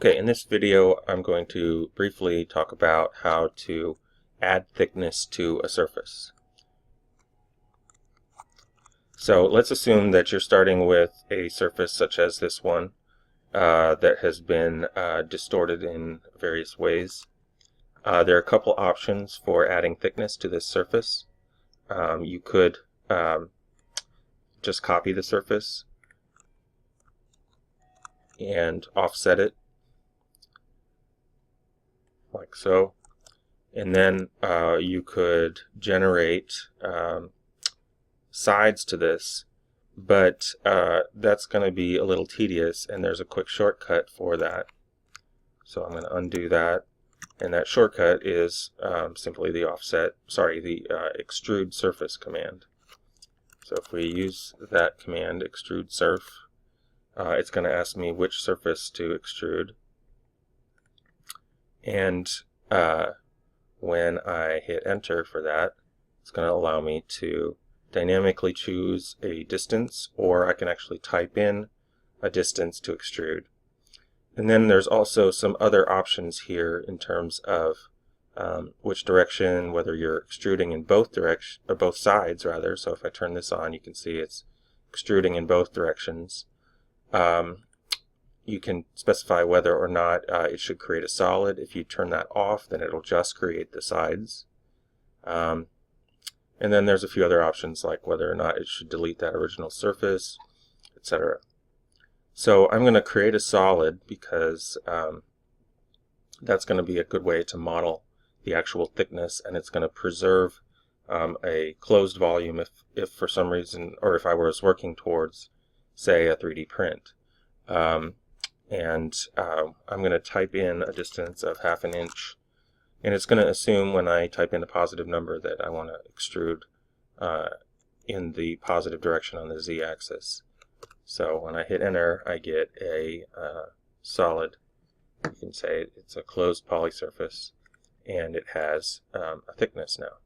Okay, in this video I'm going to briefly talk about how to add thickness to a surface. So let's assume that you're starting with a surface such as this one that has been distorted in various ways. There are a couple options for adding thickness to this surface. You could just copy the surface and offset it like so, and then you could generate sides to this, but that's going to be a little tedious, and there's a quick shortcut for that. So I'm going to undo that, and that shortcut is simply the Extrude Surface command. So if we use that command, Extrude Surf, it's going to ask me which surface to extrude, and when I hit enter for that, it's going to allow me to dynamically choose a distance, or I can actually type in a distance to extrude. And then there's also some other options here in terms of which direction, whether you're extruding in both sides rather. So if I turn this on, you can see it's extruding in both directions. You can specify whether or not it should create a solid. If you turn that off, then it'll just create the sides. And then there's a few other options, like whether or not it should delete that original surface, etc. So I'm going to create a solid because that's going to be a good way to model the actual thickness, and it's going to preserve a closed volume if for some reason, or if I was working towards, say, a 3D print. I'm going to type in a distance of 1/2 inch, and it's going to assume when I type in a positive number that I want to extrude in the positive direction on the z-axis. So when I hit enter, I get a solid. You can say it's a closed polysurface, and it has a thickness now.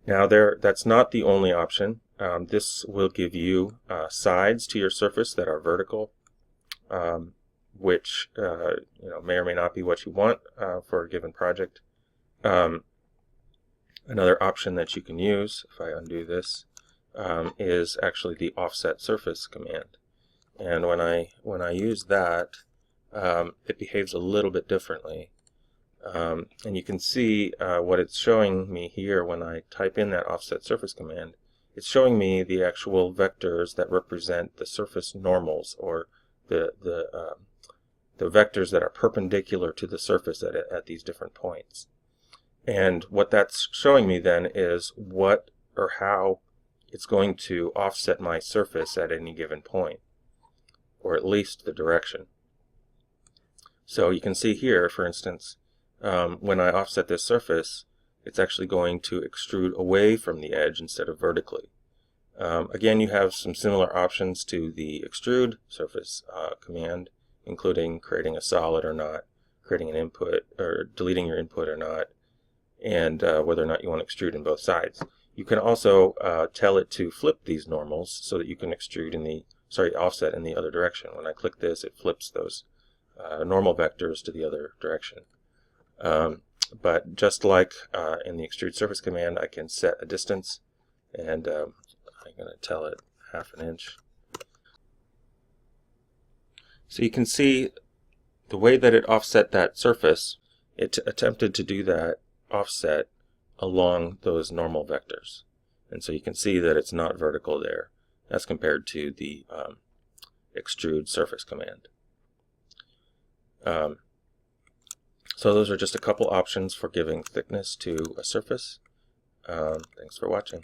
Now that's not the only option. This will give you sides to your surface that are vertical, which may or may not be what you want for a given project. Another option that you can use, if I undo this, is actually the offset surface command. And when I use that, it behaves a little bit differently. And you can see what it's showing me here when I type in that offset surface command. It's showing me the actual vectors that represent the surface normals, or the vectors that are perpendicular to the surface at these different points. And what that's showing me then is what or how it's going to offset my surface at any given point, or at least the direction. So you can see here, for instance, when I offset this surface, it's actually going to extrude away from the edge instead of vertically. Again, you have some similar options to the Extrude Surface command, including creating a solid or not, creating an input, or deleting your input or not, and whether or not you want to extrude in both sides. You can also tell it to flip these normals so that you can extrude offset in the other direction. When I click this, it flips those normal vectors to the other direction. But just like in the Extrude Surface command, I can set a distance, and I'm going to tell it 1/2 inch. So you can see the way that it offset that surface, it attempted to do that offset along those normal vectors. And so you can see that it's not vertical there as compared to the Extrude Surface command. So those are just a couple options for giving thickness to a surface. Thanks for watching.